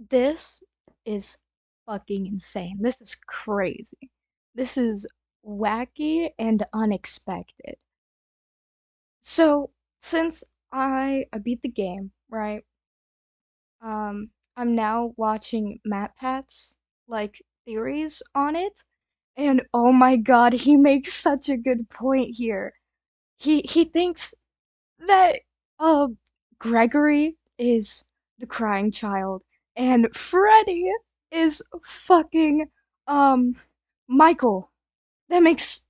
This is fucking insane. This is crazy. This is wacky and unexpected. So, since I beat the game, right? I'm now watching MatPat's like theories on it, and oh my God, he makes such a good point here. He thinks that uh Gregory is the crying child and Freddy is fucking um Michael. That makes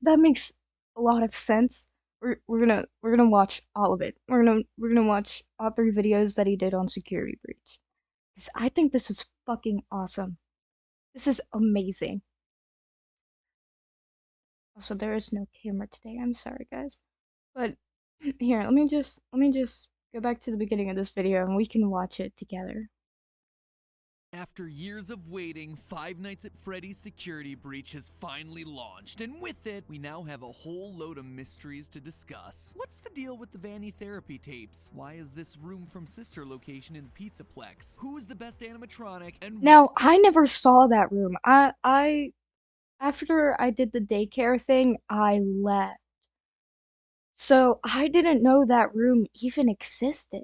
a lot of sense. We're gonna watch all of it. We're gonna watch all three videos that he did on Security Breach. 'Cause I think this is fucking awesome. This is amazing. Also, there is no camera today. I'm sorry, guys. But here, let me just go back to the beginning of this video and we can watch it together. After years of waiting, Five Nights at Freddy's Security Breach has finally launched, and with it, we now have a whole load of mysteries to discuss. What's the deal with the Vanny therapy tapes? Why is this room from Sister location in the Pizzaplex? Who is the best animatronic? And Now, I never saw that room. After I did the daycare thing, I left. So I didn't know that room even existed.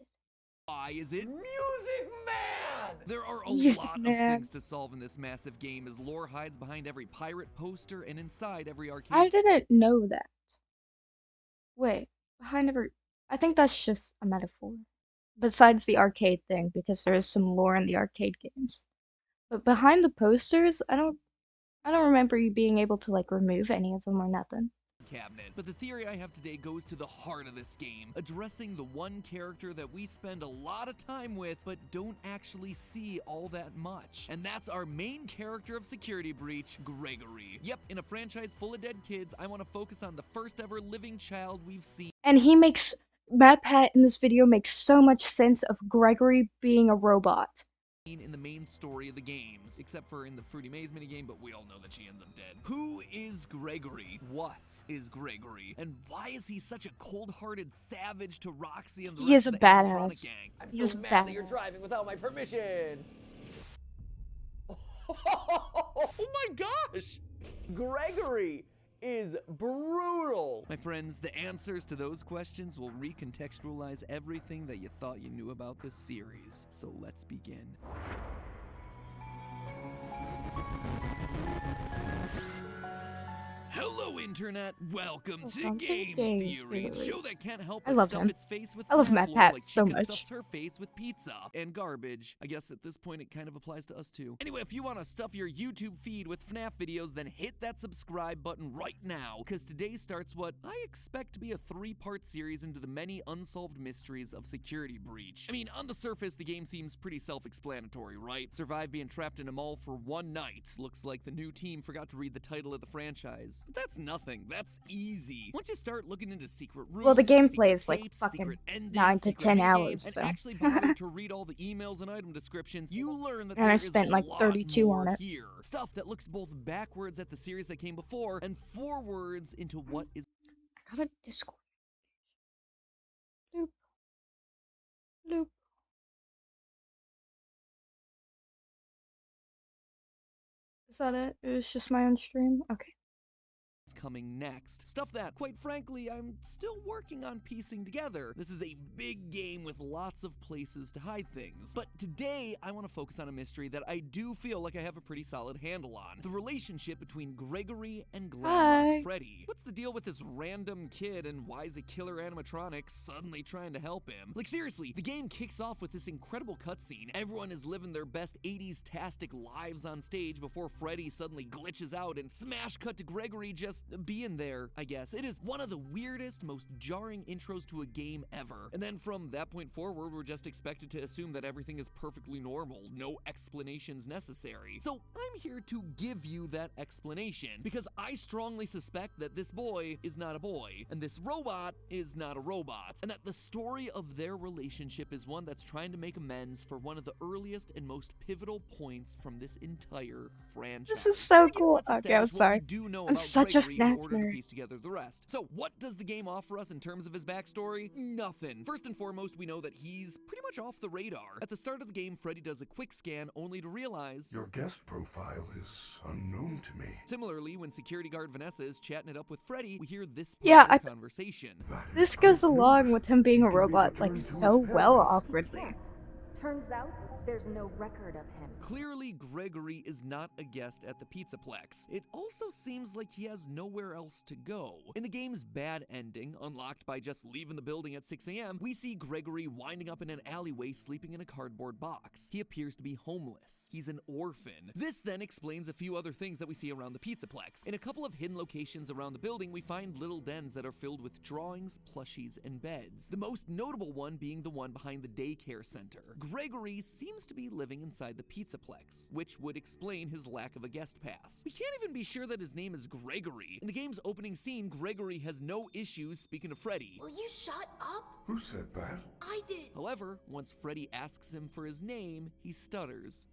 why is it Music Man? There are a Music lot of Man. things to solve in this massive game as lore hides behind every pirate poster and inside every I arcade. didn't know that. Wait, behind every. I think that's just a metaphor. Besides the arcade thing, because there is some lore in the arcade games. But behind the posters, I don't remember you being able to like remove any of them or nothing. Cabinet. But the theory I have today goes to the heart of this game, addressing the one character that we spend a lot of time with but don't actually see all that much. And that's our main character of Security Breach, Gregory. Yep, in a franchise full of dead kids, I want to focus on the first ever living child we've seen. And Matt Pat in this video makes so much sense of Gregory being a robot. In the main story of the games, except for in the Fruity Maze minigame, but we all know that she ends up dead. Who is Gregory? What is Gregory? And why is he such a cold-hearted savage to Roxy and the He rest is a of the animatronic badass. gang? I'm He is so a mad that you're badass. driving without my permission. Oh my gosh! Gregory is brutal. My friends, the answers to those questions will recontextualize everything that you thought you knew about this series. So let's begin. Hello, Internet! Welcome to Welcome to Game Game Theory, the Theory. show that can't help I but love stuff him. its face with I love FNaF Matt lore Pat like so Chica much. stuffs her face with pizza and garbage. I guess at this point it kind of applies to us too. Anyway, if you want to stuff your YouTube feed with FNaF videos, then hit that subscribe button right now, because today starts what I expect to be a 3-part series into the many unsolved mysteries of Security Breach. I mean, on the surface, the game seems pretty self-explanatory, right? Survive being trapped in a mall for one night. Looks like the new team forgot to read the title of the franchise. But that's nothing. That's easy. Once you start looking into secret rooms, Well, the gameplay secret is like tapes, fucking secret endings, 9 to secret 10 minigames, hours, and so. actually bother to read all the emails and item descriptions, you learn that And there I is a spent like lot 32 on more it. here. Stuff that looks both backwards at the series that came before and forwards into what is I got a Discord. Loop. Loop. Is that it? It was just my own stream? Okay. coming next. Stuff that, quite frankly, I'm still working on piecing together. This is a big game with lots of places to hide things. But today, I want to focus on a mystery that I do feel like I have a pretty solid handle on. The relationship between Gregory and Glamrock Hi. Freddy. What's the deal with this random kid and why is a killer animatronic suddenly trying to help him? Like seriously, the game kicks off with this incredible cutscene. Everyone is living their best 80s-tastic lives on stage before Freddy suddenly glitches out and smash cut to Gregory just being there, I guess. It is one of the weirdest, most jarring intros to a game ever. And then from that point forward, we're just expected to assume that everything is perfectly normal, no explanations necessary. So I'm here to give you that explanation, because I strongly suspect that this boy is not a boy, and this robot is not a robot, and that the story of their relationship is one that's trying to make amends for one of the earliest and most pivotal points from this entire franchise. This is so To begin, cool. let's Okay, I'm establish what we sorry. do know I'm about such a Gregory Gregory in FNaF order to nerd. piece together the rest. So what does the game offer us in terms of his backstory? Nothing. First and foremost, we know that he's pretty much off the radar. At the start of the game, Freddy does a quick scan only to realize your guest profile is unknown to me. Similarly, when security guard Vanessa is chatting it up with Freddy, we hear this part Yeah, of the conversation. this goes along with him being a robot, like, so well awkwardly. Turns out there's no record of him. Clearly, Gregory is not a guest at the Pizzaplex. It also seems like he has nowhere else to go. In the game's bad ending, unlocked by just leaving the building at 6 a.m., we see Gregory winding up in an alleyway sleeping in a cardboard box. He appears to be homeless. He's an orphan. This then explains a few other things that we see around the Pizzaplex. In a couple of hidden locations around the building, we find little dens that are filled with drawings, plushies, and beds. The most notable one being the one behind the daycare center. Gregory seems to be living inside the Pizzaplex, which would explain his lack of a guest pass. We can't even be sure that his name is Gregory. In the game's opening scene, Gregory has no issues speaking to Freddy. Will you shut up? Who said that? I did. However, once Freddy asks him for his name, he stutters.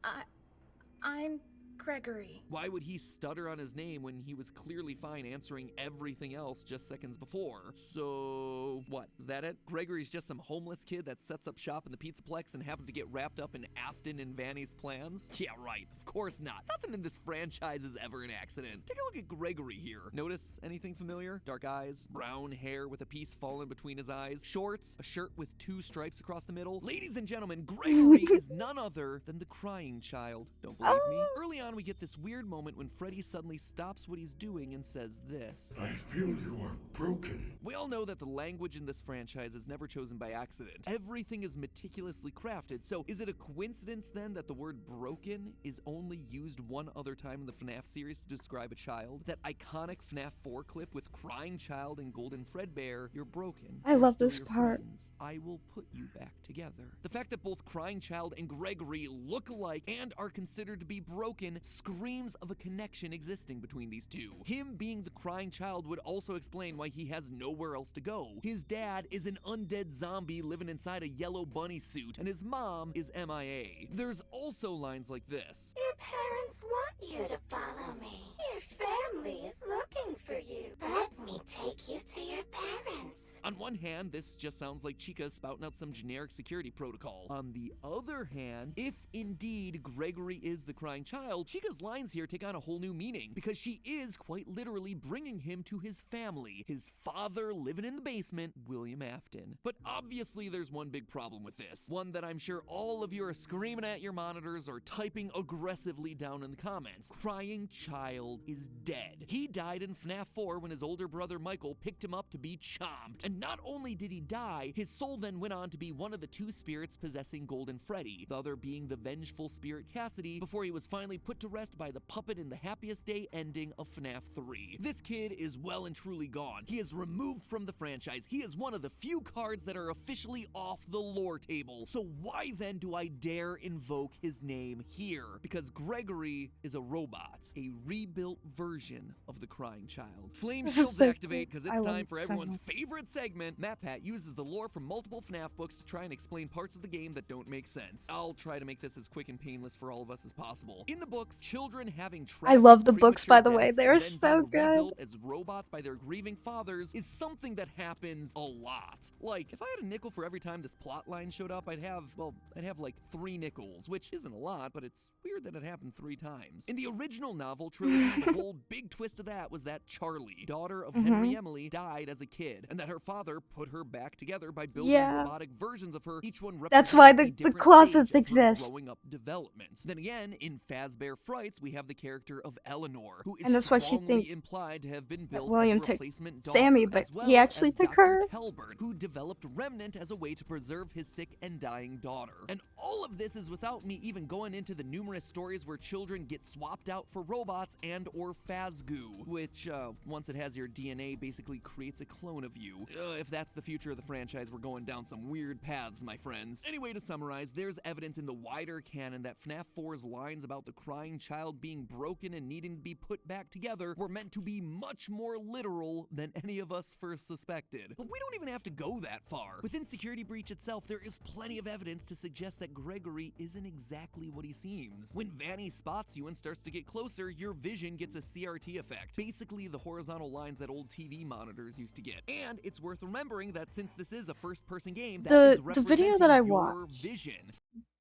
I'm Gregory. Why would he stutter on his name when he was clearly fine answering everything else just seconds before? So, what? Is that it? Gregory's just some homeless kid that sets up shop in the Pizzaplex and happens to get wrapped up in Afton and Vanny's plans? Yeah, right. Of course not. Nothing in this franchise is ever an accident. Take a look at Gregory here. Notice anything familiar? Dark eyes, brown hair with a piece fallen between his eyes, shorts, a shirt with 2 stripes across the middle. Ladies and gentlemen, Gregory is none other than the crying child. Don't believe me? Early on, we get this weird moment when Freddy suddenly stops what he's doing and says this. I feel you are broken. We all know that the language in this franchise is never chosen by accident. Everything is meticulously crafted, so is it a coincidence then that the word broken is only used one other time in the FNaF series to describe a child? That iconic FNaF 4 clip with crying child and golden Fredbear, you're broken. I We're love still this your part. friends. I will put you back together. The fact that both crying child and Gregory look alike and are considered to be broken screams of a connection existing between these two. Him being the crying child would also explain why he has nowhere else to go. His dad is an undead zombie living inside a yellow bunny suit, and his mom is MIA. There's also lines like this. Your parents want you to follow me. Your family is looking for you. Let me take you to your parents. On one hand, this just sounds like Chica spouting out some generic security protocol. On the other hand, if indeed Gregory is the crying child, Chica's lines here take on a whole new meaning, because she is quite literally bringing him to his family, his father living in the basement, William Afton. But obviously there's one big problem with this, one that I'm sure all of you are screaming at your monitors or typing aggressively down in the comments. Crying child is dead. He died in FNaF 4 when his older brother Michael picked him up to be chomped. And not only did he die, his soul then went on to be one of the 2 spirits possessing Golden Freddy, the other being the vengeful spirit Cassidy, before he was finally put to rest by the puppet in the happiest day ending of FNaF 3. This kid is well and truly gone. He is removed from the franchise. He is one of the few cards that are officially off the lore table. So why then do I dare invoke his name here? Because Gregory is a robot, a rebuilt version of the crying child. Flame This is shields so activate because cool. it's I love time it for so everyone's much. favorite segment. MatPat uses the lore from multiple FNaF books to try and explain parts of the game that don't make sense. I'll try to make this as quick and painless for all of us as possible. In the books, children having I love the books, by the way. They are so good. Rebuilt as robots by their grieving fathers is something that happens a lot. Like, if I had a nickel for every time this plot line showed up, I'd have like 3 nickels, which isn't a lot, but it's weird that it happened 3 times. In the original novel trilogy, the whole big twist of that was that Charlie, daughter of Henry Emily, died as a kid, and that her father put her back together by building robotic versions of her, each one That's why representing a the different closets stage of her exist. growing up development. Then again, in Fazbear Frights, we have the character of Eleanor, who is And that's why she strongly thinks implied to have been that built William as a took replacement daughter, Sammy, but as well he actually as took Dr. her. Telbert, who developed Remnant as a way to preserve his sick and dying daughter. And all of this is without me even going into the numerous stories where children get swapped out for robots and or Fazgoo, which, once it has your DNA, basically creates a clone of you. If that's the future of the franchise, we're going down some weird paths, my friends. Anyway, to summarize, there's evidence in the wider canon that FNaF 4's lines about the crying child being broken and needing to be put back together were meant to be much more literal than any of us first suspected. But we don't even have to go that far. Within Security Breach itself, there is plenty of evidence to suggest that Gregory isn't exactly what he seems. When Annie spots you and starts to get closer, your vision gets a CRT effect. Basically, the horizontal lines that old TV monitors used to get. And it's worth remembering that since this is a first-person game, that is The video that I representing your watched. vision.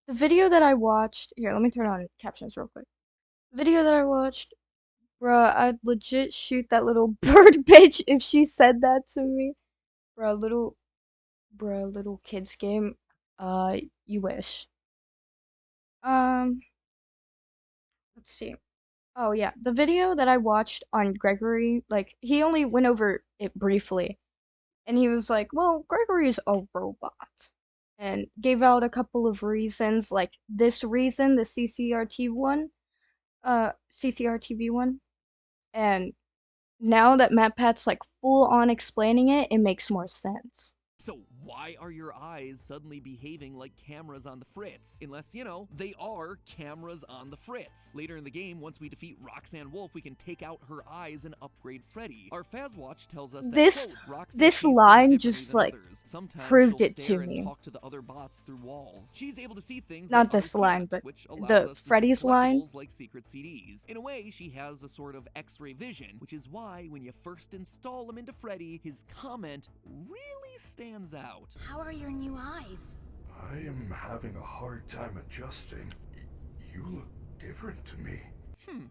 The video that I watched. Here, let me turn on captions real quick. Video that I watched. Bruh, I'd legit shoot that little bird bitch if she said that to me. Bruh, little kids game. You wish. Let's see. Oh yeah, the video that I watched on Gregory, like he only went over it briefly, and he was like, "Well, Gregory's a robot," and gave out a couple of reasons, like this reason, the CCRTV one, and now that MatPat's like full on explaining it, it makes more sense. So why are your eyes suddenly behaving like cameras on the fritz? Unless, you know, they are cameras on the fritz. Later in the game, once we defeat Roxanne Wolf, we can take out her eyes and upgrade Freddy. Our Fazwatch tells us that, quote, Roxanne This sees things line differently just than like others. Sometimes proved she'll it to stare and me. talk to the other bots through walls. She's able to see things Not that this others line, can't, but which allows the us to Freddy's see line. collectibles like secret CDs. In a way, she has a sort of X-ray vision, which is why when you first install him into Freddy, his comment really stands out. How are your new eyes? I am having a hard time adjusting. You look different to me.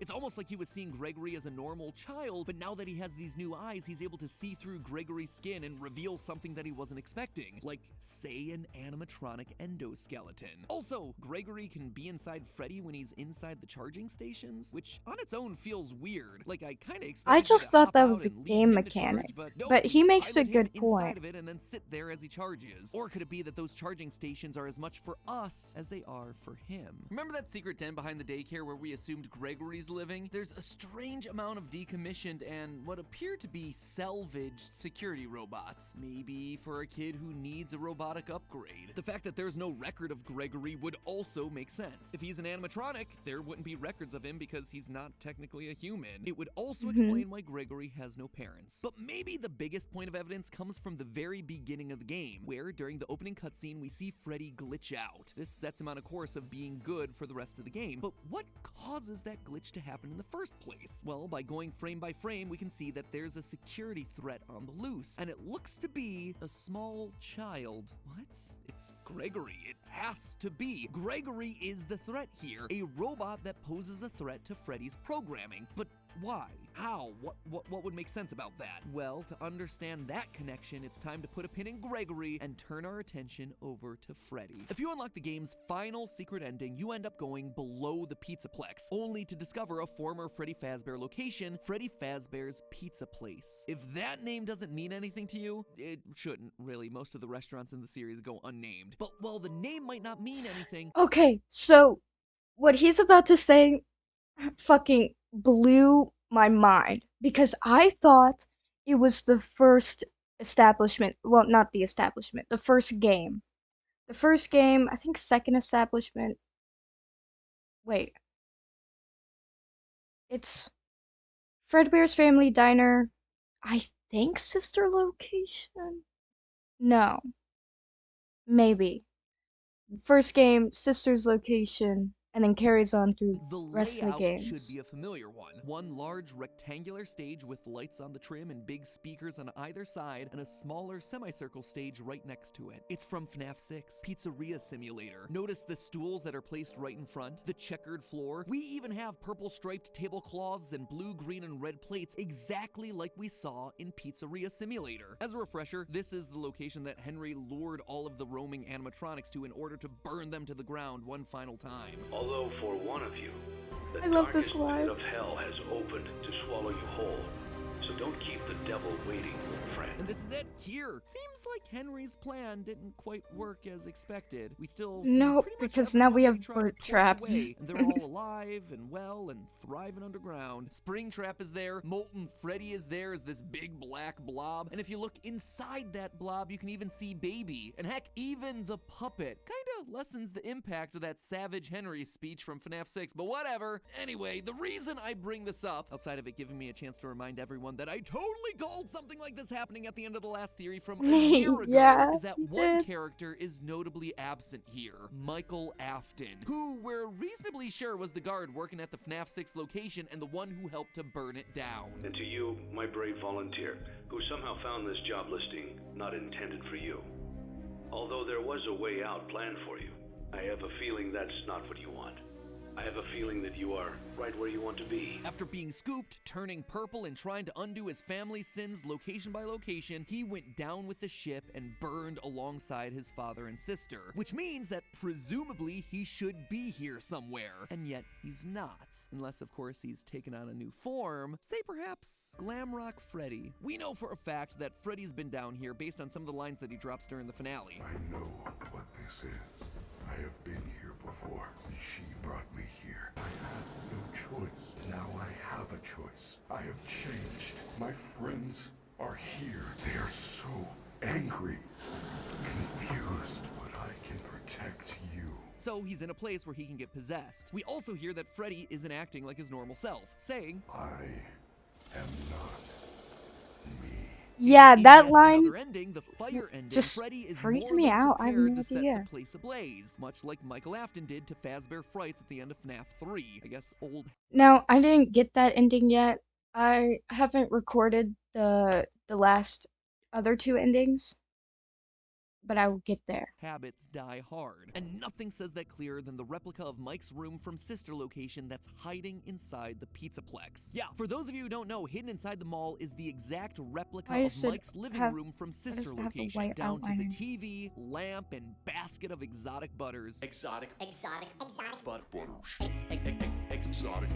It's almost like he was seeing Gregory as a normal child, but now that he has these new eyes, he's able to see through Gregory's skin and reveal something that he wasn't expecting, like, say, an animatronic endoskeleton. Also, Gregory can be inside Freddy when he's inside the charging stations, which on its own feels weird. Like, I kinda expected I just thought that was a game mechanic, but he makes a good point. Of it and then sit there as he charges. Or could it be that those charging stations are as much for us as they are for him? Remember that secret den behind the daycare where we assumed Gregory's living? There's a strange amount of decommissioned and what appear to be salvaged security robots. Maybe for a kid who needs a robotic upgrade. The fact that there's no record of Gregory would also make sense. If he's an animatronic, there wouldn't be records of him because he's not technically a human. It would also explain why Gregory has no parents. But maybe the biggest point of evidence comes from the very beginning of the game, where during the opening cutscene we see Freddy glitch out. This sets him on a course of being good for the rest of the game. But what causes that glitch to happen in the first place? Well, by going frame by frame, we can see that there's a security threat on the loose, and it looks to be a small child. What? It's Gregory. It has to be. Gregory is the threat here, a robot that poses a threat to Freddy's programming. But why? How? What would make sense about that? Well, to understand that connection, it's time to put a pin in Gregory and turn our attention over to Freddy. If you unlock the game's final secret ending, you end up going below the Pizzaplex, only to discover a former Freddy Fazbear location, Freddy Fazbear's Pizza Place. If that name doesn't mean anything to you, it shouldn't really. Most of the restaurants in the series go unnamed. But while the name might not mean anything... Okay, so what he's about to say fucking blew my mind because I thought it was the first establishment. Well, not the establishment, the first game. The first game, I think second establishment. Wait. It's Fredbear's Family Diner. I think sister location? No. Maybe. First game, sister's location, and then carries on through The rest of the layout games. should be a familiar one. One large rectangular stage with lights on the trim and big speakers on either side, and a smaller semicircle stage right next to it. It's from FNaF 6, Pizzeria Simulator. Notice the stools that are placed right in front, the checkered floor. We even have purple striped tablecloths and blue, green, and red plates exactly like we saw in Pizzeria Simulator. As a refresher, this is the location that Henry lured all of the roaming animatronics to in order to burn them to the ground one final time. Although for one of you, the I love this darkest line. pit of hell has opened to swallow you whole. So don't keep the devil waiting, friend. And this is it, here. Seems like Henry's plan didn't quite work as expected. We still see No, pretty much because now we everyone have that he tried to Burt torch Trap. away, and they're all alive and well and thriving underground. Springtrap is there, Molten Freddy is there as this big black blob, and if you look inside that blob, you can even see Baby. And heck, even the puppet kinda lessens the impact of that Savage Henry speech from FNaF 6, but whatever. Anyway, the reason I bring this up, outside of it giving me a chance to remind everyone that I totally called something like this happening happening at the end of the last theory from a year ago Yeah, is that he one did. character is notably absent here, Michael Afton, who we're reasonably sure was the guard working at the FNaF 6 location and the one who helped to burn it down. And to you, my brave volunteer, who somehow found this job listing not intended for you. Although there was a way out planned for you, I have a feeling that's not what you want. I have a feeling that you are right where you want to be. After being scooped, turning purple, and trying to undo his family's sins location by location, he went down with the ship and burned alongside his father and sister, which means that presumably he should be here somewhere, and yet he's not. Unless, of course, he's taken on a new form, say perhaps Glamrock Freddy. We know for a fact that Freddy's been down here based on some of the lines that he drops during the finale. I know what this is. I have been here before. She brought me here. I had no choice. Now I have a choice. I have changed. My friends are here. They are so angry, confused, but I can protect you. So he's in a place where he can get possessed. We also hear that Freddy isn't acting like his normal self, saying, I am not me. Yeah, in that yet line another ending, the fire ending, just Freddy is freaked more me than out. I have prepared no to set idea. the place ablaze, much like Michael Afton did to Fazbear Frights at the end of FNaF 3. I guess old. Now, I didn't get that ending yet. I haven't recorded the last other two endings, but I will get there. Habits die hard. And nothing says that clearer than the replica of Mike's room from Sister Location that's hiding inside the Pizzaplex. Yeah, for those of you who don't know, hidden inside the mall is the exact replica Why of does it Mike's living have- room from does Sister it have a Location, white down to the outline? TV, lamp, and basket of exotic butters. Exotic.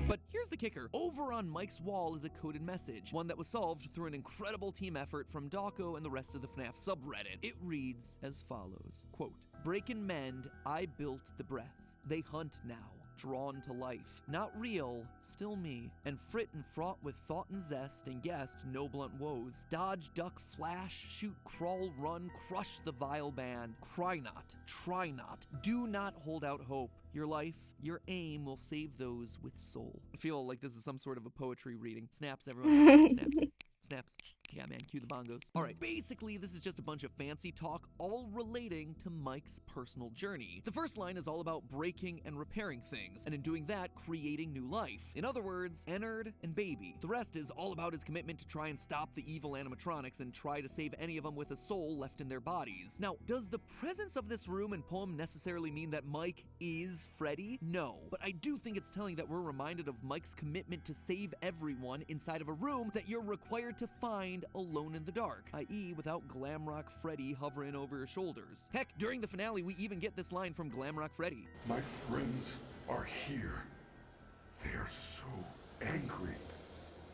But here's the kicker. Over on Mike's wall is a coded message, one that was solved through an incredible team effort from Dawko and the rest of the FNaF subreddit. It reads as follows, quote, "Break and mend, I built the breath. They hunt now, drawn to life. Not real, still me. And frit and fraught with thought and zest, and guessed no blunt woes. Dodge, duck, flash, shoot, crawl, run, crush the vile band. Cry not, try not, do not hold out hope. Your life, your aim will save those with soul." I feel like this is some sort of a poetry reading. Snaps, everyone. Snaps. Snaps. Yeah, man, cue the bongos. All right, basically, this is just a bunch of fancy talk, all relating to Mike's personal journey. The first line is all about breaking and repairing things, and in doing that, creating new life. In other words, Ennard and Baby. The rest is all about his commitment to try and stop the evil animatronics and try to save any of them with a soul left in their bodies. Now, does the presence of this room and poem necessarily mean that Mike is Freddy? No, but I do think it's telling that we're reminded of Mike's commitment to save everyone inside of a room that you're required to find alone in the dark, i.e. without Glamrock Freddy hovering over your shoulders. Heck, during the finale, we even get this line from Glamrock Freddy. My friends are here. They are so angry,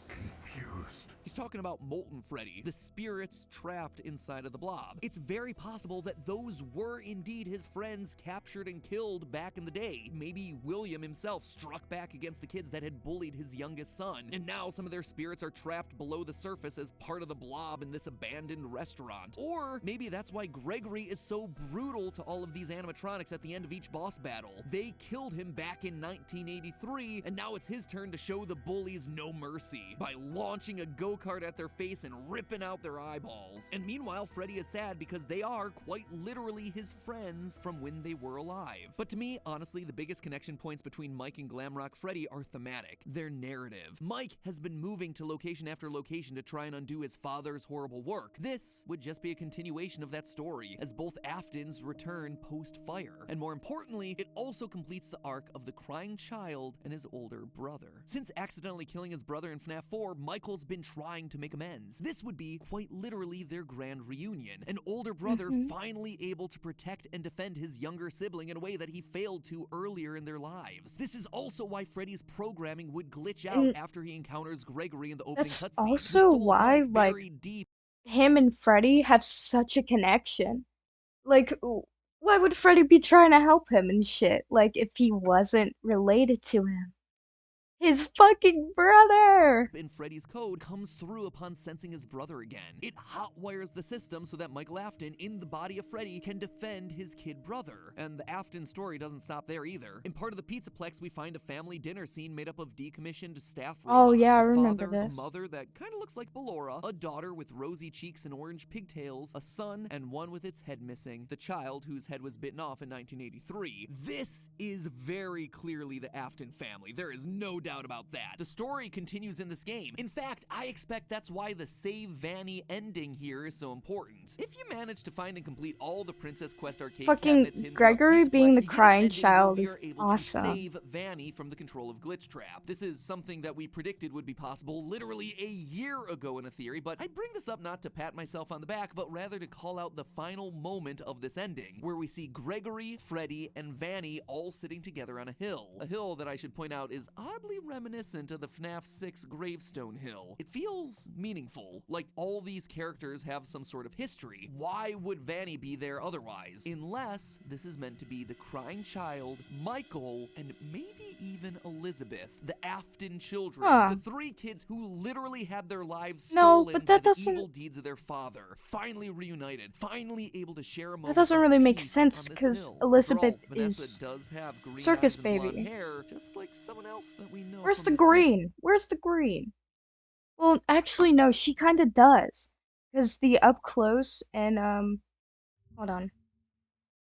confused. He's talking about Molten Freddy, the spirits trapped inside of the blob. It's very possible that those were indeed his friends captured and killed back in the day. Maybe William himself struck back against the kids that had bullied his youngest son, and now some of their spirits are trapped below the surface as part of the blob in this abandoned restaurant. Or maybe that's why Gregory is so brutal to all of these animatronics at the end of each boss battle. They killed him back in 1983, and now it's his turn to show the bullies no mercy by launching a go-kart at their face and ripping out their eyeballs. And meanwhile, Freddy is sad because they are quite literally his friends from when they were alive. But to me, honestly, the biggest connection points between Mike and Glamrock Freddy are thematic. Their narrative. Mike has been moving to location after location to try and undo his father's horrible work. This would just be a continuation of that story, as both Aftons return post-fire. And more importantly, it also completes the arc of the crying child and his older brother. Since accidentally killing his brother in FNaF 4, Michael's been trying to make amends. This would be quite literally their grand reunion. An older brother finally able to protect and defend his younger sibling in a way that he failed to earlier in their lives. This is also why Freddy's programming would glitch out after he encounters Gregory in the opening That's cutscene. also why, like, Deep. him and Freddy have such a connection. Like, why would Freddy be trying to help him and shit? Like, if he wasn't related to him. His fucking brother! in Freddy's code comes through upon sensing his brother again. It hotwires the system so that Michael Afton, in the body of Freddy, can defend his kid brother. And the Afton story doesn't stop there either. In part of the Pizzaplex, we find a family dinner scene made up of decommissioned staff robots. Oh yeah, I A remember father, this. a mother that kind of looks like Ballora, a daughter with rosy cheeks and orange pigtails, a son, and one with its head missing, the child whose head was bitten off in 1983. This is very clearly the Afton family. There is no doubt about that. The story continues in this game. In fact, I expect that's why the Save Vanny ending here is so important. If you manage to find and complete all the Princess Quest arcade cabinets Fucking hidden Gregory throughout being Pizzaplex, the you get an crying ending where child we is are able awesome. to save Vanny from the control of Glitch Trap. This is something that we predicted would be possible literally a year ago in a theory, but I bring this up not to pat myself on the back, but rather to call out the final moment of this ending, where we see Gregory, Freddy, and Vanny all sitting together on a hill. A hill that I should point out is oddly reminiscent of the FNaF 6 Gravestone Hill. It feels meaningful, like all these characters have some sort of history. Why would Vanny be there otherwise? Unless this is meant to be the crying child, Michael, and maybe even Elizabeth, the Afton children. Huh. The three kids who literally had their lives No, stolen but by that the doesn't- evil deeds of their father. Finally reunited, finally able to share a moment That doesn't of really make peace sense, on this 'cause hill. After all, Elizabeth Vanessa is does have green circus eyes and blonde baby. hair, just like someone else that we know Where's from the the green? Where's the green? Well, actually, no, she kind of does. Because the up close and, hold on.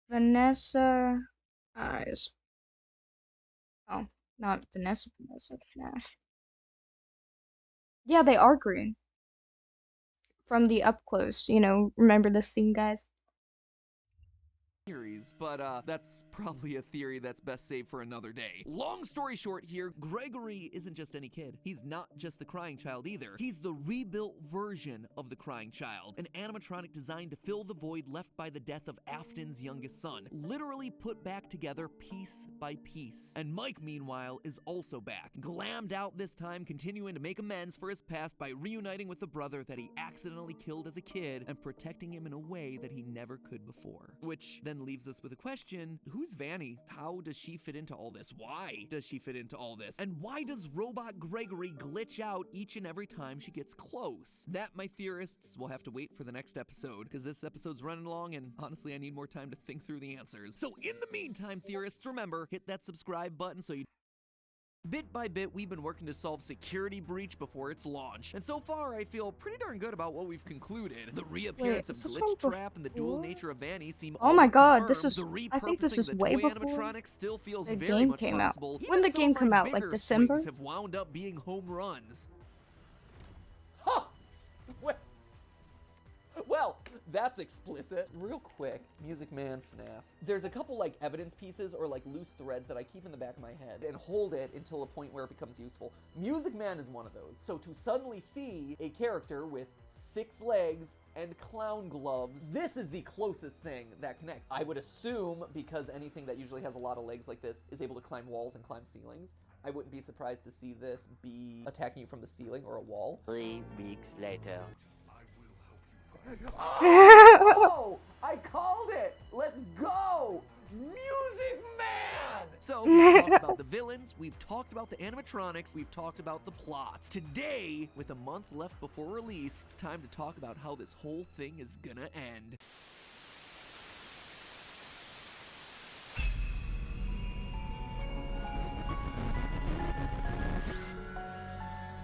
Vanessa eyes. Oh, not Vanessa, FNaF. Yeah, they are green. From the up close, you know, remember this scene, guys? series, but that's probably a theory that's best saved for another day. Long story short here, Gregory isn't just any kid. He's not just the crying child either. He's the rebuilt version of the crying child, an animatronic designed to fill the void left by the death of Afton's youngest son, literally put back together piece by piece. And Mike, meanwhile, is also back, glammed out this time, continuing to make amends for his past by reuniting with the brother that he accidentally killed as a kid and protecting him in a way that he never could before. Which then leaves us with a question: who's Vanny? How does she fit into all this? Why does she fit into all this? And why does Robot Gregory glitch out each and every time she gets close? That, my theorists, will have to wait for the next episode, because this episode's running along and honestly I need more time to think through the answers. So in the meantime, theorists, remember, hit that subscribe button so you... Bit by bit, we've been working to solve Security Breach before its launch, and so far I feel pretty darn good about what we've concluded. The reappearance Wait, is of this Glitch from Trap and the dual before? nature of Vanny seem Oh all my but god, this confirmed. is- The I think this repurposing is of the way toy before animatronics still feels the very game much came out. possible. When Even the game some come my out, like bigger December? swings have wound up being home runs. Huh! Well, that's explicit. Real quick, Music Man FNaF. There's a couple like evidence pieces or like loose threads that I keep in the back of my head and hold it until a point where it becomes useful. Music Man is one of those. So to suddenly see a character with 6 legs and clown gloves, this is the closest thing that connects. I would assume, because anything that usually has a lot of legs like this is able to climb walls and climb ceilings, I wouldn't be surprised to see this be attacking you from the ceiling or a wall. 3 weeks later. Oh! I called it! Let's go! Music Man! So, we've talked about the villains, we've talked about the animatronics, we've talked about the plot. Today, with a month left before release, it's time to talk about how this whole thing is gonna end.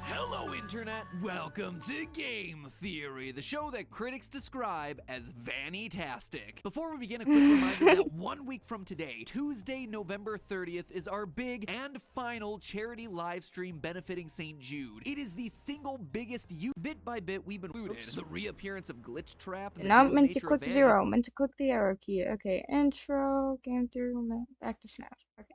Hello, Internet! Welcome to Game Theory, the show that critics describe as Vanny-tastic. Before we begin, a quick reminder that 1 week from today, Tuesday, November 30th, is our big and final charity live stream benefiting St. Jude. It is the single biggest bit by bit we've been included. The reappearance of Glitch Trap and the Not dual meant to nature of click Vanny's 0, meant to click the arrow key. Okay, intro, game theory, back to FNaF. Okay.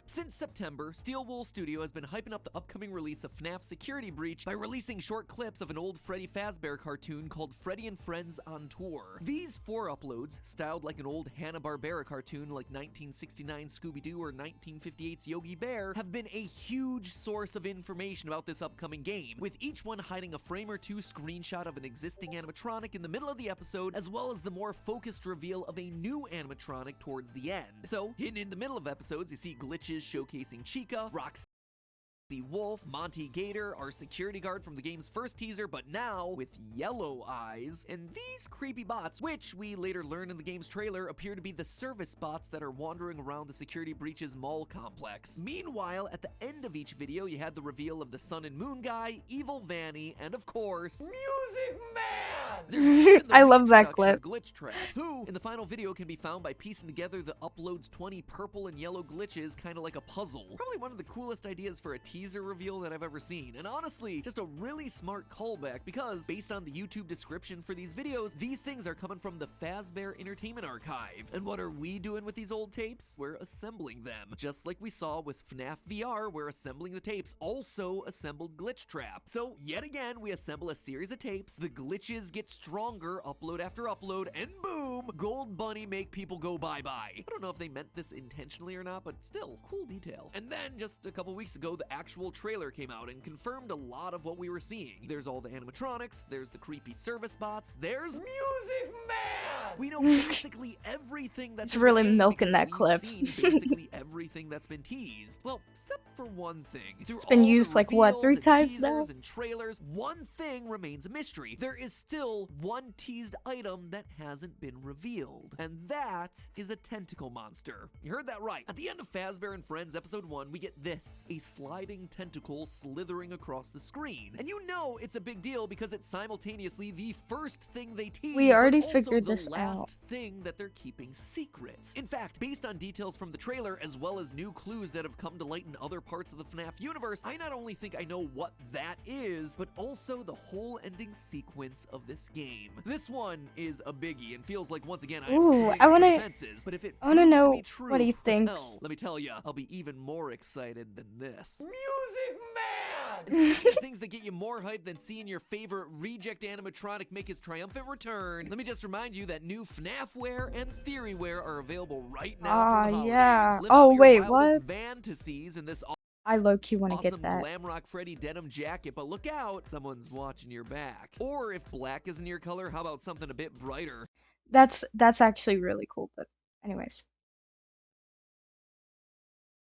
Since September, Steel Wool Studio has been hyping up the upcoming release of FNaF Security Breach by releasing short clips of an old Freddy Fazbear cartoon called Freddy and Friends on Tour. These 4 uploads, styled like an old Hanna-Barbera cartoon like 1969 Scooby-Doo or 1958's Yogi Bear, have been a huge source of information about this upcoming game, with each one hiding a frame or 2 screenshot of an existing animatronic in the middle of the episode, as well as the more focused reveal of a new animatronic towards the end. So, hidden in the middle of episodes, you see glitches showcasing Chica, Roxy Wolf, Monty Gator, our security guard from the game's first teaser, but now with yellow eyes, and these creepy bots, which we later learn in the game's trailer appear to be the service bots that are wandering around the security breach's mall complex. Meanwhile, at the end of each video, you had the reveal of the Sun and Moon guy, Evil Vanny, and of course, Music Man! there's even the I love that reintroduction clip. of Glitch Trap, who, in the final video, can be found by piecing together the upload's 20 purple and yellow glitches kind of like a puzzle. Probably one of the coolest ideas for a teaser reveal that I've ever seen, and honestly, just a really smart callback because, based on the YouTube description for these videos, these things are coming from the Fazbear Entertainment Archive. And what are we doing with these old tapes? We're assembling them. Just like we saw with FNaF VR, where assembling the tapes also assembled Glitch Trap. So, yet again, we assemble a series of tapes, the glitches get stronger upload after upload, and boom, Gold Bunny make people go bye-bye. I don't know if they meant this intentionally or not, but still, cool detail. And then, just a couple weeks ago, the actual trailer came out and confirmed a lot of what we were seeing. There's all the animatronics, there's the creepy service bots, there's Music Man! we know basically everything that's It's in this really game milking because that we've clip. seen basically everything that's been teased. Well, except for one thing. Through It's been all the used, like, what, reveals 3 and times now? teasers and trailers, one thing remains a mystery. There is still one teased item that hasn't been revealed, and that is a tentacle monster. You heard that right. At the end of Fazbear and Friends episode 1, we get this, a sliding tentacle slithering across the screen. And you know it's a big deal because it's simultaneously the first thing they tease, We already but also figured the this last out. thing that they're keeping secret. In fact, based on details from the trailer as well as new clues that have come to light in other parts of the FNaF universe, I not only think I know what that is, but also the whole ending sequence of this game. This one is a biggie and feels like once again I am Ooh, swinging I for wanna- the fences, but if it I wanna proves know to be true, what he well, thinks. let me tell you, I'll be even more excited than this. Music Man! And speaking of things that get you more hyped than seeing your favorite reject animatronic make his triumphant return, let me just remind you that new FNaF wear and Theory wear are available right now for the holidays. Yeah. Live Oh, out your wait, wildest what? fantasies in this I low-key want to awesome get that. glam rock Freddy denim jacket, but look out, someone's watching your back. Or if black isn't your color, how about something a bit brighter? That's actually really cool, but anyways.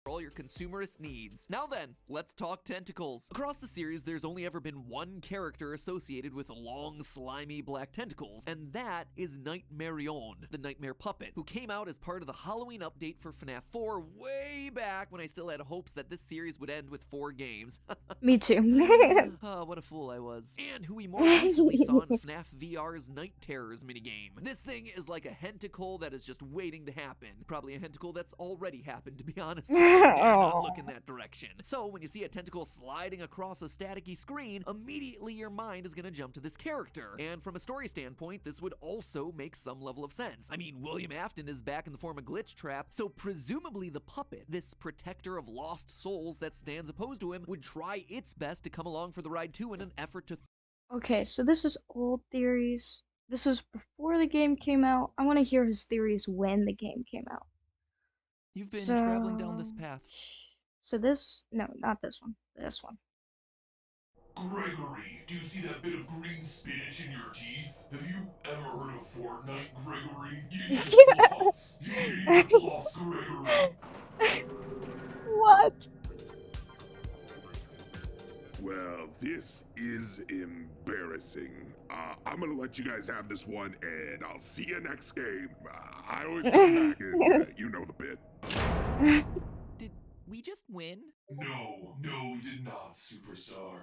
For all your consumerist needs. Now then, let's talk tentacles. Across the series, there's only ever been one character associated with long, slimy black tentacles, and that is Nightmarion, the Nightmare Puppet, who came out as part of the Halloween update for FNaF 4 way back when I still had hopes that this series would end with 4 games. Me too. Oh, what a fool I was. And who we more recently saw in FNaF VR's Night Terrors minigame. This thing is like a hentacle that is just waiting to happen. Probably a hentacle that's already happened, to be honest. Dare not look in that direction. So when you see a tentacle sliding across a staticky screen, immediately your mind is gonna jump to this character. And from a story standpoint, this would also make some level of sense. I mean, William Afton is back in the form of Glitch Trap, so presumably the puppet, this protector of lost souls that stands opposed to him, would try its best to come along for the ride too in an effort to Okay, so this is old theories. This was before the game came out. I want to hear his theories when the game came out. You've been traveling down this path. So this, no, not this one. This one. Gregory, do you see that bit of green spinach in your teeth? Have you ever heard of Fortnite, Gregory? You need to floss. You need to floss, Gregory. What? Well, this is embarrassing. I'm gonna let you guys have this one, and I'll see you next game. I always come back, and you know the bit. Did we just win? No, we did not, superstar.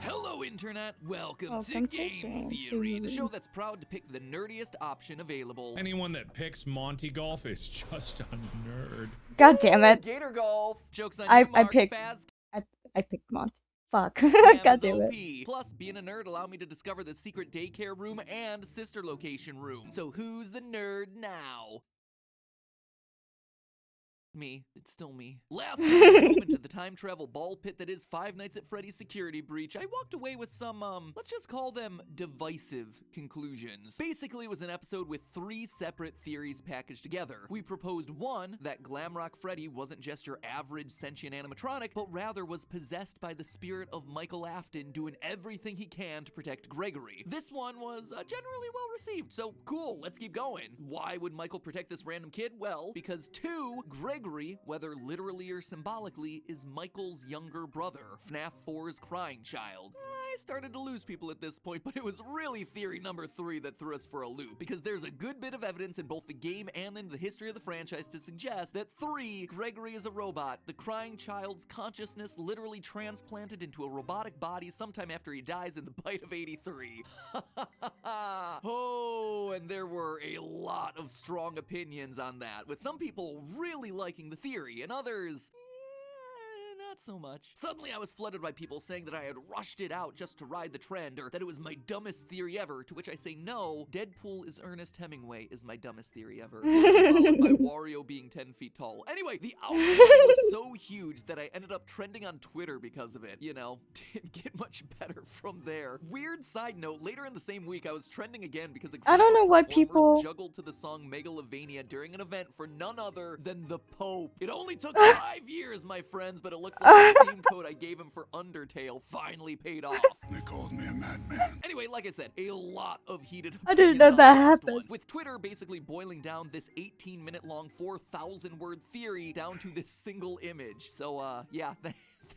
Hello, Internet! Welcome to Welcome to Game Game Theory, the Theory. show that's proud to pick the nerdiest option available. Anyone that picks Monty Golf is just a nerd. God damn it. Gator Golf! Jokes on I you, Mark. picked- Faz I picked Mont. Fuck. Cam God is damn it. OP. Plus, being a nerd allowed me to discover the secret daycare room and sister location room. So who's the nerd now? Me. It's still me. Last time I dove into the time travel ball pit that is Five Nights at Freddy's security breach, I walked away with some, let's just call them divisive conclusions. Basically, it was an episode with 3 separate theories packaged together. We proposed one, that Glamrock Freddy wasn't just your average sentient animatronic, but rather was possessed by the spirit of Michael Afton doing everything he can to protect Gregory. This one was generally well received, so cool, let's keep going. Why would Michael protect this random kid? Well, because 2, Gregory, whether literally or symbolically, is Michael's younger brother, FNaF 4's crying child. I started to lose people at this point, but it was really theory number 3 that threw us for a loop, because there's a good bit of evidence in both the game and in the history of the franchise to suggest that 3, Gregory is a robot, the crying child's consciousness literally transplanted into a robotic body sometime after he dies in the bite of 83. Oh, and there were a lot of strong opinions on that, with some people really liking the theory and others not so much. Suddenly I was flooded by people saying that I had rushed it out just to ride the trend, or that it was my dumbest theory ever, to which I say no, Deadpool is Ernest Hemingway is my dumbest theory ever. Followed by Wario being 10 feet tall. Anyway, the outcry was so huge that I ended up trending on Twitter because of it. You know, didn't get much better from there. Weird side note, later in the same week I was trending again because a group I don't know of what performers people juggled to the song Megalovania during an event for none other than the Pope. It only took 5 years, my friends, but it looks like the Steam code I gave him for Undertale finally paid off. They called me a madman. Anyway, like I said, a lot of heated I didn't opinions know on that the last happened. one, with Twitter basically boiling down this 18-minute long 4,000-word theory down to this single image. So, yeah,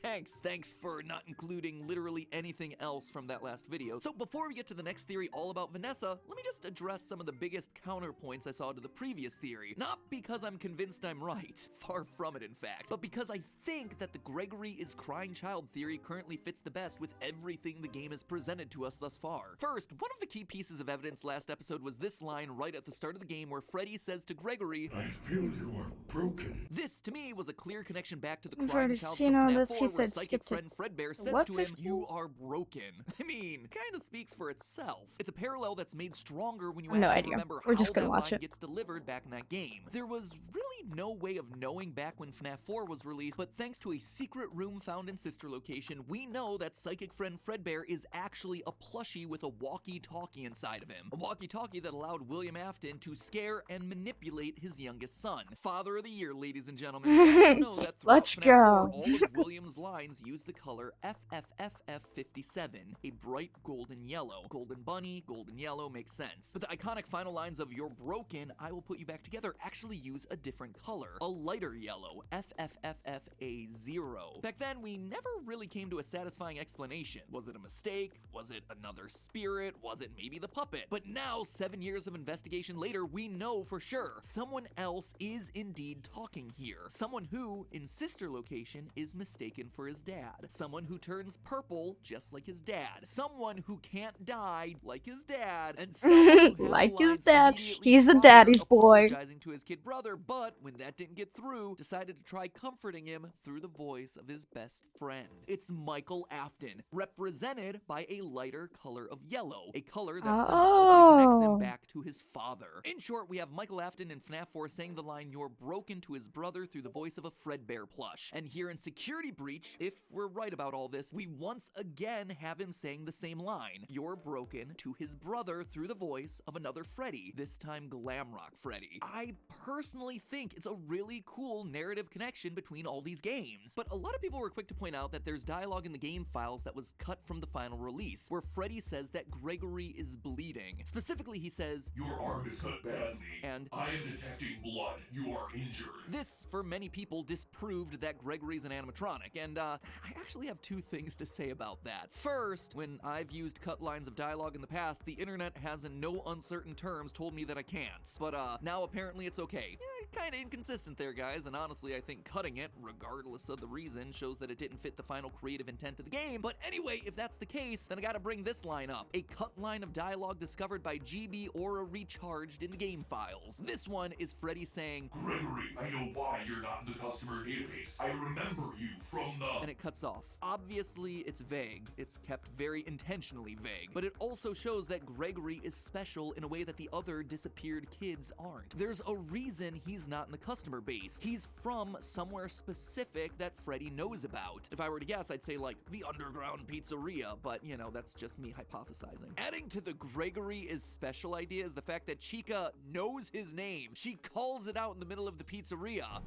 Thanks for not including literally anything else from that last video. So before we get to the next theory all about Vanessa, let me just address some of the biggest counterpoints I saw to the previous theory. Not because I'm convinced I'm right, far from it in fact, but because I think that the Gregory is crying child theory currently fits the best with everything the game has presented to us thus far. First, one of the key pieces of evidence last episode was this line right at the start of the game where Freddy says to Gregory, I feel you are broken. This, to me, was a clear connection back to the I've crying already child seen from all FNaF this. 4, He where said psychic skip to friend Fredbear says what, to him, 15? you are broken. I mean, kinda speaks for itself. It's a parallel that's made stronger when you No actually idea. remember We're how just gonna that watch line it. gets delivered back in that game. There was really no way of knowing back when FNaF 4 was released, but thanks to a secret room found in Sister Location, we know that psychic friend Fredbear is actually a plushie with a walkie-talkie inside of him. A walkie-talkie that allowed William Afton to scare and manipulate his youngest son. Father of the Year, ladies and gentlemen. You also know that throughout Let's FNaF 4, go. all of William's lines use the color FFFF57, a bright golden yellow. Golden bunny, golden yellow makes sense. But the iconic final lines of "You're broken, I will put you back together" actually use a different color, a lighter yellow, FFFFA0. Back then, we never really came to a satisfying explanation. Was it a mistake? Was it another spirit? Was it maybe the puppet? But now, 7 years of investigation later, we know for sure. Someone else is indeed talking here. Someone who, in Sister Location, is mistaken for his dad. Someone who turns purple, just like his dad. Someone who can't die, like his dad. And someone who had Like the his lines dad. immediately He's a prior daddy's boy. apologizing to his kid brother, but when that didn't get through, decided to try comforting him through the voice of his best friend. It's Michael Afton, represented by a lighter color of yellow, a color that symbolically connects him back to his father. In short, we have Michael Afton in FNaF 4 saying the line "You're broken" to his brother through the voice of a Fredbear plush. And here in Security Breach, if we're right about all this, we once again have him saying the same line, "You're broken" to his brother through the voice of another Freddy, this time Glamrock Freddy. I personally think it's a really cool narrative connection between all these games. But a lot of people were quick to point out that there's dialogue in the game files that was cut from the final release, where Freddy says that Gregory is bleeding. Specifically, he says, Your arm is cut badly. and I am detecting blood. You are injured. this, for many people, disproved that Gregory's an animatronic, and I actually have 2 things to say about that. First, when I've used cut lines of dialogue in the past, the internet has in no uncertain terms told me that I can't. But now apparently it's okay. Kinda inconsistent there, guys, and honestly I think cutting it, regardless of the reason, shows that it didn't fit the final creative intent of the game. But anyway, if that's the case, then I gotta bring this line up. A cut line of dialogue discovered by GB Aura Recharged in the game files. This one is Freddy saying, Gregory, I know why you're not in the customer database. I remember you from from the... And it cuts off. Obviously, it's vague. It's kept very intentionally vague. But it also shows that Gregory is special in a way that the other disappeared kids aren't. There's a reason he's not in the customer base. He's from somewhere specific that Freddy knows about. If I were to guess, I'd say like the underground pizzeria, but you know, that's just me hypothesizing. Adding to the Gregory is special idea is the fact that Chica knows his name. She calls it out in the middle of the pizzeria.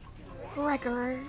Gregor.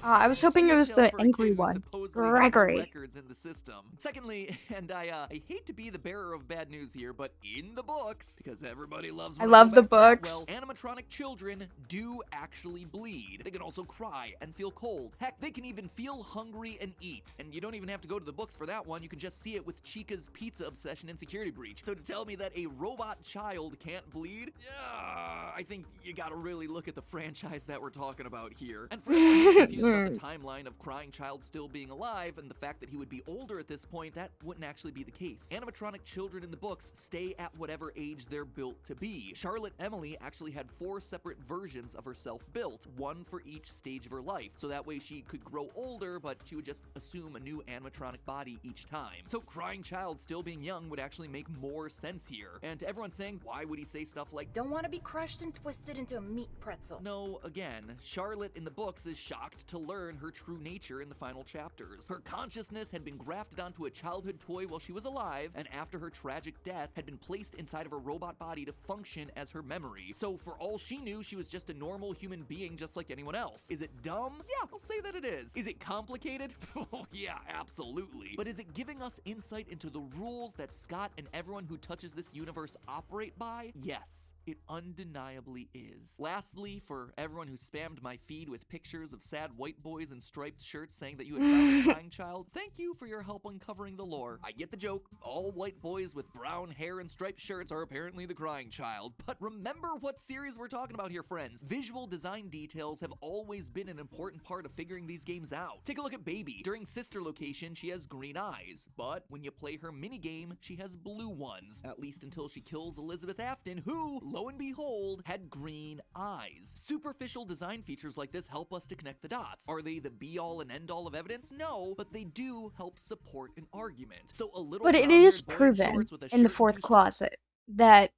I was hoping it was the angry one. Gregory. Records in the system. Secondly, and I hate to be the bearer of bad news here, but in the books, because everybody loves I love the well, books. animatronic children do actually bleed. They can also cry and feel cold. Heck, they can even feel hungry and eat. And you don't even have to go to the books for that one. You can just see it with Chica's pizza obsession in Security Breach. So to tell me that a robot child can't bleed, yeah, I think you gotta really look at the franchise that we're talking about here. And for anyone who's confused about the timeline of Crying Child still being alive and the fact that he would be older at this point, that wouldn't actually be the case. Animatronic children in the books stay at whatever age they're built to be. Charlotte Emily actually had 4 separate versions of herself built, one for each stage of her life, so that way she could grow older, but she would just assume a new animatronic body each time. So Crying Child still being young would actually make more sense here. And to everyone saying, why would he say stuff like, Don't want to be crushed and twisted into a meat pretzel. no, again, Charlotte in the books is shocked to learn her true nature in the final chapters. Her consciousness had been grafted onto a childhood toy while she was alive, and after her tragic death, had been placed inside of her robot body to function as her memory. So for all she knew, she was just a normal human being just like anyone else. Is it dumb? Yeah, I'll say that it is. Is it complicated? Oh yeah, absolutely. But is it giving us insight into the rules that Scott and everyone who touches this universe operate by? Yes, it undeniably is. Lastly, for everyone who spammed my feed with pictures of sad white boys in striped shirts saying that you had found a crying child, thank you for your help uncovering the lore. I get the joke. All white boys with brown hair and striped shirts are apparently the crying child. But remember what series we're talking about here, friends. Visual design details have always been an important part of figuring these games out. Take a look at Baby. During Sister Location, she has green eyes, but when you play her minigame, she has blue ones. At least until she kills Elizabeth Afton, who, lo and behold, had green eyes. Superficial design features like this help us to connect the dots. Are they the be-all and end-all of evidence? No, but they do help support an argument. So a little But it is proven in the fourth closet that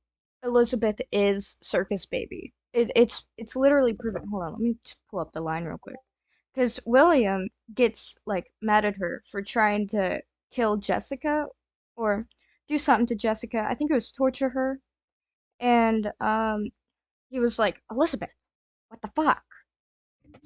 Elizabeth is Circus Baby. It's literally proven. Hold on, let me just pull up the line real quick. Because William gets like mad at her for trying to kill Jessica or do something to Jessica. I think it was torture her. And he was like, Elizabeth, what the fuck?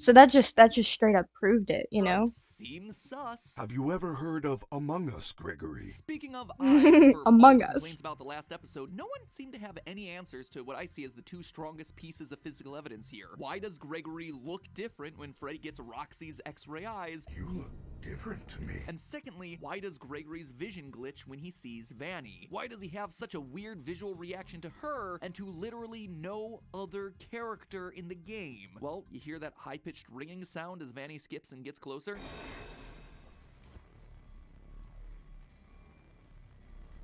So that just straight up proved it, you know? Seems sus. Have you ever heard of Among Us, Gregory? Speaking of eyes, for Among all the Us. complaints about the last episode, no one seemed to have any answers to what I see as the 2 strongest pieces of physical evidence here. Why does Gregory look different when Freddy gets Roxy's X-ray eyes? You look different to me. And secondly, why does Gregory's vision glitch when he sees Vanny? Why does he have such a weird visual reaction to her and to literally no other character in the game? Well, you hear that high-pitched ringing sound as Vanny skips and gets closer?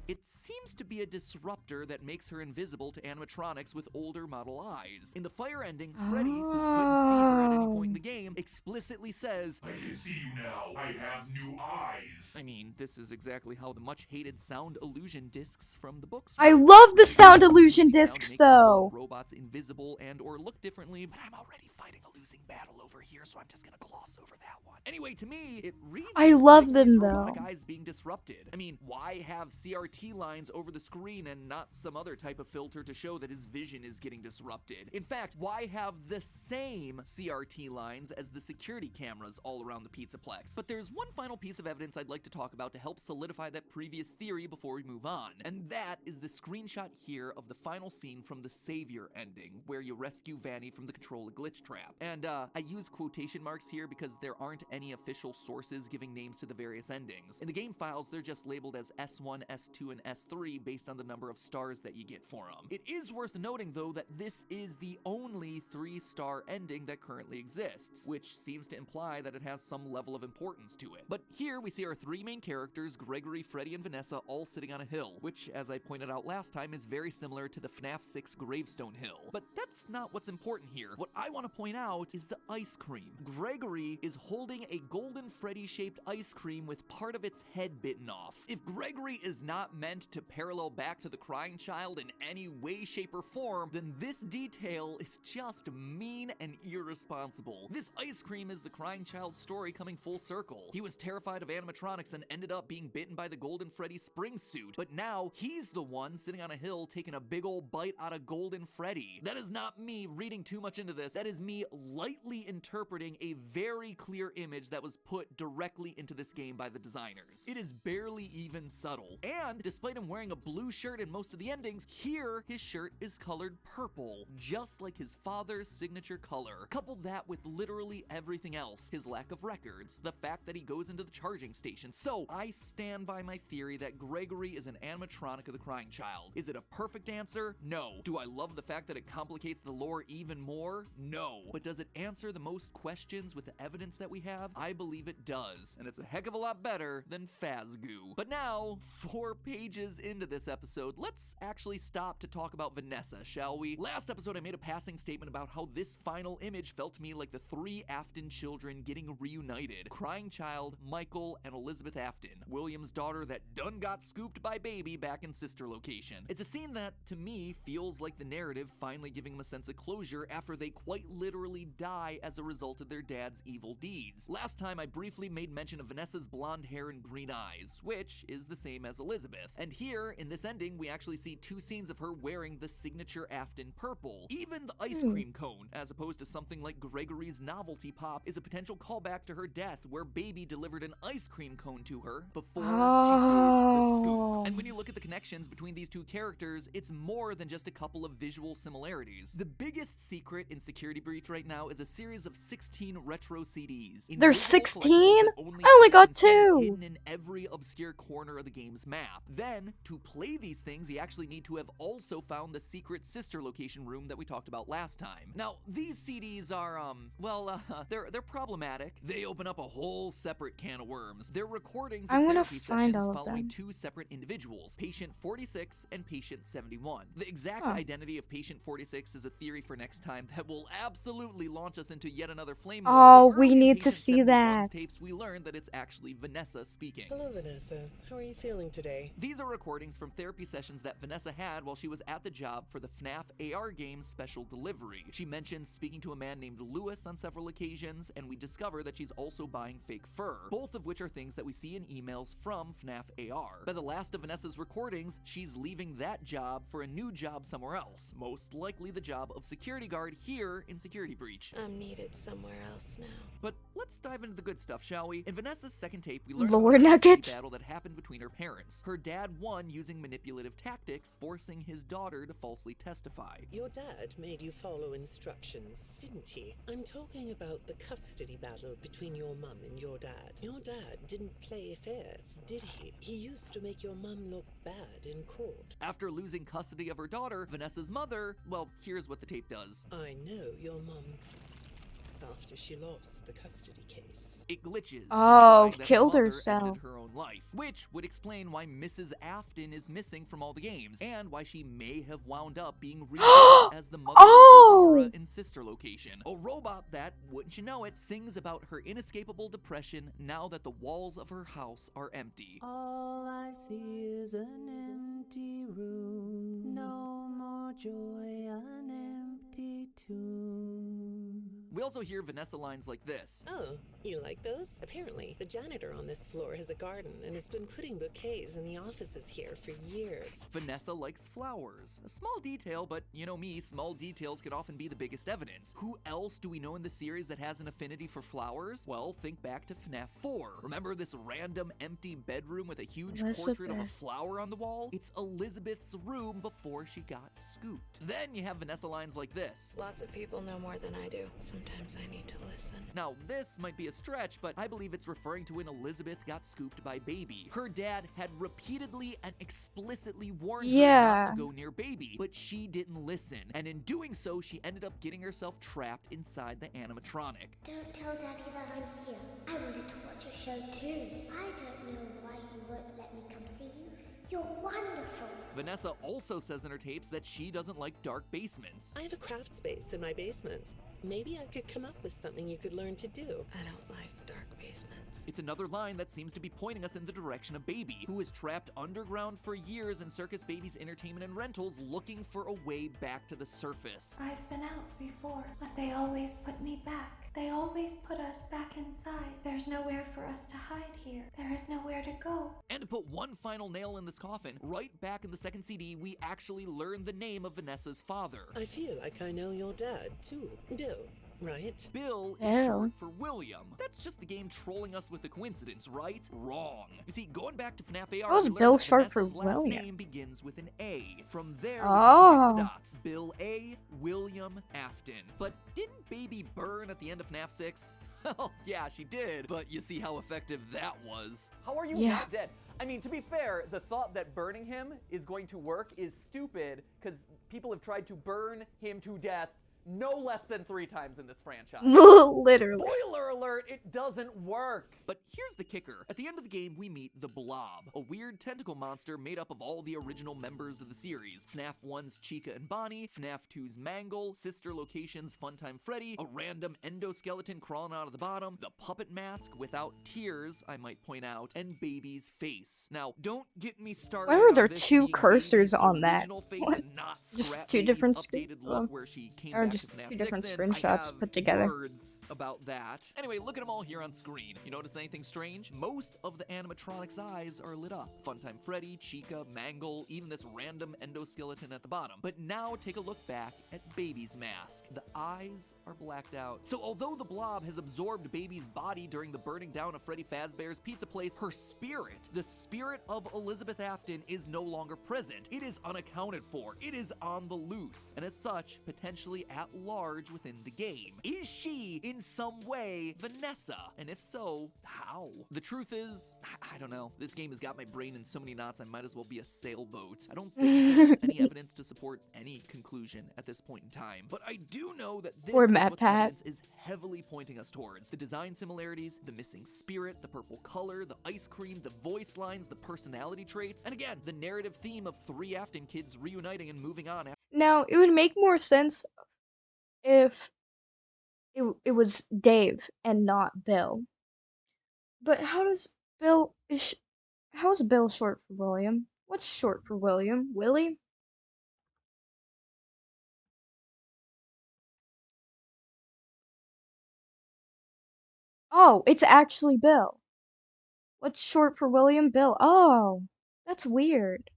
It seems to be a disruptor that makes her invisible to animatronics with older model eyes. In the Fire ending, Freddy, who couldn't see her at any point in the game, explicitly says, I can see you now. I have new eyes. I mean, this is exactly how the much-hated sound illusion discs from the books I work. love the sound illusion Sound discs make people though. and robots invisible and or look differently, but I'm already fighting a losing battle over here, so I'm just gonna gloss over that one. Anyway, to me, it reads I as love Gregory's them, robotic though. eyes being disrupted. I mean, why have CRT lines over the screen and not some other type of filter to show that his vision is getting disrupted? In fact, why have the same CRT lines as the security cameras all around the Pizzaplex? But there's one final piece of evidence I'd like to talk about to help solidify that previous theory before we move on, and that is the screenshot here of the final scene from the Savior ending, where you rescue Vanny from the control glitch trap. And I use quotation marks here because there aren't any official sources giving names to the various endings. In the game files, they're just labeled as S1, S2, S2 and S3 based on the number of stars that you get for them. It is worth noting though that this is the only 3-star ending that currently exists, which seems to imply that it has some level of importance to it. But here we see our 3 main characters, Gregory, Freddy, and Vanessa, all sitting on a hill, which, as I pointed out last time, is very similar to the FNaF 6 Gravestone Hill. But that's not what's important here. What I want to point out is the ice cream. Gregory is holding a golden Freddy-shaped ice cream with part of its head bitten off. If Gregory is not meant to parallel back to the crying child in any way, shape, or form, then this detail is just mean and irresponsible. This ice cream is the crying child's story coming full circle. He was terrified of animatronics and ended up being bitten by the Golden Freddy spring suit, but now he's the one sitting on a hill taking a big old bite out of Golden Freddy. That is not me reading too much into this. That is me lightly interpreting a very clear image that was put directly into this game by the designers. It is barely even subtle. And despite him wearing a blue shirt in most of the endings, here his shirt is colored purple, just like his father's signature color. Couple that with literally everything else, his lack of records, the fact that he goes into the charging station. So I stand by my theory that Gregory is an animatronic of the crying child. Is it a perfect answer? No. Do I love the fact that it complicates the lore even more? No. But does it answer the most questions with the evidence that we have? I believe it does, and it's a heck of a lot better than Fazgoo. But now, 4 pages into this episode, let's actually stop to talk about Vanessa, shall we? Last episode I made a passing statement about how this final image felt to me like the 3 Afton children getting reunited. Crying child, Michael, and Elizabeth Afton, William's daughter that done got scooped by Baby back in sister location. It's a scene that, to me, feels like the narrative finally giving them a sense of closure after they quite literally die as a result of their dad's evil deeds. Last time I briefly made mention of Vanessa's blonde hair and green eyes, which is the same as Elizabeth. And here, in this ending, we actually see 2 scenes of her wearing the signature Afton purple. Even the ice cream cone, as opposed to something like Gregory's novelty pop, is a potential callback to her death, where Baby delivered an ice cream cone to her before she did the scoop. And when you look at the connections between these 2 characters, it's more than just a couple of visual similarities. The biggest secret in Security Breach right now is a series of 16 retro CDs. There's 16? I only got 2! Hidden in every obscure corner of the game's map. Then, to play these things, you actually need to have also found the secret sister location room that we talked about last time. Now, these CDs are, they're problematic. They open up a whole separate can of worms. They're recordings of therapy sessions following 2 separate individuals, Patient 46 and Patient 71. The exact identity of Patient 46 is a theory for next time that will absolutely launch us into yet another flame mode. Oh, we need to see that. Tapes, we learned that it's actually Vanessa speaking. Hello, Vanessa. How are you feeling today? These are recordings from therapy sessions that Vanessa had while she was at the job for the FNaF AR game's special delivery. She mentions speaking to a man named Lewis on several occasions, and we discover that she's also buying fake fur, both of which are things that we see in emails from FNaF AR. By the last of Vanessa's recordings, she's leaving that job for a new job somewhere else, most likely the job of security guard here in Security Breach. I'm needed somewhere else now. But let's dive into the good stuff, shall we? In Vanessa's second tape, we learn Lore about a nuggets. battle that happened between her parents. Her dad won using manipulative tactics, forcing his daughter to falsely testify. Your dad made you follow instructions, didn't he? I'm talking about the custody battle between your mum and your dad. Your dad didn't play fair, did he? He used to make your mum look bad in court. After losing custody of her daughter, Vanessa's mother, well, here's what the tape does. I know your mum after she lost the custody case. It glitches. Oh, that killed her mother herself. ended her own life, which would explain why Mrs. Afton is missing from all the games, and why she may have wound up being rebuilt as the mother of Laura in Sister Location. A robot that, wouldn't you know it, sings about her inescapable depression now that the walls of her house are empty. All I see is an empty room, no more joy, an empty tomb. We also hear Vanessa lines like this. Oh, you like those? Apparently, the janitor on this floor has a garden and has been putting bouquets in the offices here for years. Vanessa likes flowers. A small detail, but you know me, small details can often be the biggest evidence. Who else do we know in the series that has an affinity for flowers? Well, think back to FNaF 4. Remember this random empty bedroom with a huge portrait of a flower on the wall? It's Elizabeth's room before she got scooped. Then you have Vanessa lines like this. Lots of people know more than I do. Sometimes I need to listen. Now, this might be a stretch, but I believe it's referring to when Elizabeth got scooped by Baby. Her dad had repeatedly and explicitly warned her not to Yeah. go near Baby, but she didn't listen, and in doing so, she ended up getting herself trapped inside the animatronic. Don't tell Daddy that I'm here. I wanted to watch a show too. I don't know why he won't let me come see you. You're wonderful. Vanessa also says in her tapes that she doesn't like dark basements. I have a craft space in my basement. Maybe I could come up with something you could learn to do. I don't like dark basements. It's another line that seems to be pointing us in the direction of Baby, who was trapped underground for years in Circus Baby's entertainment and rentals, looking for a way back to the surface. I've been out before, but they always put me back. They always put us back inside. There's nowhere for us to hide here. There is nowhere to go. And to put one final nail in this coffin, right back in the second CD, we actually learn the name of Vanessa's father. I feel like I know your dad, too. Bill, right? Bill is short for William. That's just the game trolling us with a coincidence, right? Wrong. You see, going back to FNaF AR, How is we learned Bill that short for Vanessa's last William? name begins with an A. From there, we Oh. can connect the dots. Bill A, William Afton. But didn't Baby burn at the end of FNaF 6? Well, yeah, she did, but you see how effective that was. How are you not dead? I mean, to be fair, the thought that burning him is going to work is stupid, because people have tried to burn him to death no less than 3 times in this franchise. Literally. Spoiler alert, it doesn't work. But here's the kicker. At the end of the game, we meet the Blob, a weird tentacle monster made up of all the original members of the series. FNaF 1's Chica and Bonnie, FNaF 2's Mangle, Sister Location's Funtime Freddy, a random endoskeleton crawling out of the bottom, the puppet mask without tears, I might point out, and Baby's face. Now, don't get me started. Why are there on this 2 being cursors Baby's on that? original face What? and not Just scrap 2 Baby's different updated look where she came or back just to FNaF 2 6 different in. screenshots I have put together. words about that. Anyway, look at them all here on screen. You notice anything strange? Most of the animatronics' eyes are lit up. Funtime Freddy, Chica, Mangle, even this random endoskeleton at the bottom. But now take a look back at Baby's mask. The eyes are blacked out. So although the Blob has absorbed Baby's body during the burning down of Freddy Fazbear's Pizza Place, her spirit, the spirit of Elizabeth Afton, is no longer present. It is unaccounted for. It is on the loose, and as such, potentially at large within the game. Is she, in some way, Vanessa? And if so, how? The truth is, I don't know. This game has got my brain in so many knots, I might as well be a sailboat. I don't think there's any evidence to support any conclusion at this point in time. But I do know that this Poor is Matt what the Pat. evidence is heavily pointing us towards. The design similarities, the missing spirit, the purple color, the ice cream, the voice lines, the personality traits, and again, the narrative theme of 3 Afton kids reuniting and moving on. Now, it would make more sense if it was Dave and not Bill. But how is Bill short for William? What's short for William? Willie? Oh, it's actually Bill. What's short for William? Bill. Oh, that's weird.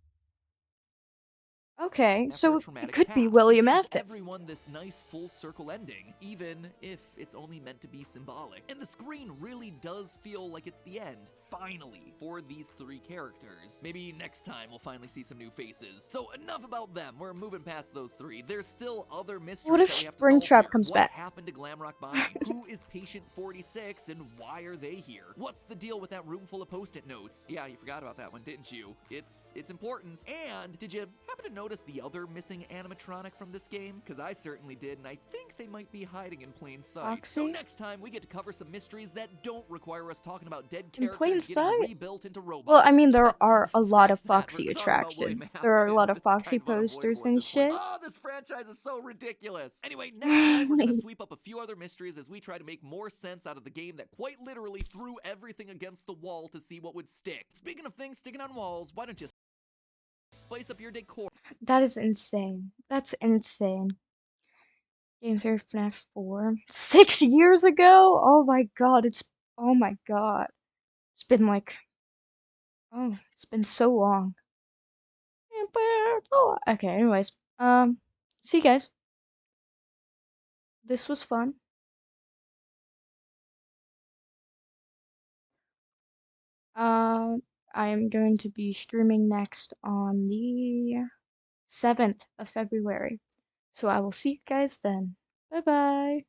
Okay, After so a it traumatic could be past. William It gives Afton. everyone this nice full circle ending, even if it's only meant to be symbolic. And the screen really does feel like it's the end, finally, for these 3 characters. Maybe next time we'll finally see some new faces. So enough about them, we're moving past those 3. There's still other mysteries What if that we have to Springtrap solve here. comes What back? happened to Glamrock Bonnie? Who is Patient 46 and why are they here? What's the deal with that room full of post-it notes? Yeah, you forgot about that one, didn't you? It's important. And did you happen to notice the other missing animatronic from this game? Because I certainly did, and I think they might be hiding in plain sight. So Foxy? next time we get to cover some mysteries that don't require us talking about dead In characters plain getting sight? rebuilt into robots. Well, I mean, there are a lot of Scratch that. We're Foxy talking about William attractions. There are a lot of Afton. Foxy It's kind of posters unavoidable at and this point. shit. Oh, this franchise is so ridiculous. Anyway, next time we're gonna sweep up a few other mysteries as we try to make more sense out of the game that quite literally threw everything against the wall to see what would stick. Speaking of things sticking on walls, why don't you spice up your decor? That is insane. That's insane. Game Fair FNaF 4. 6 years ago? Oh my god, oh my god. It's been like, oh, it's been so long. Okay, anyways, see you guys. This was fun. I am going to be streaming next on the 7th of February. So I will see you guys then. Bye bye.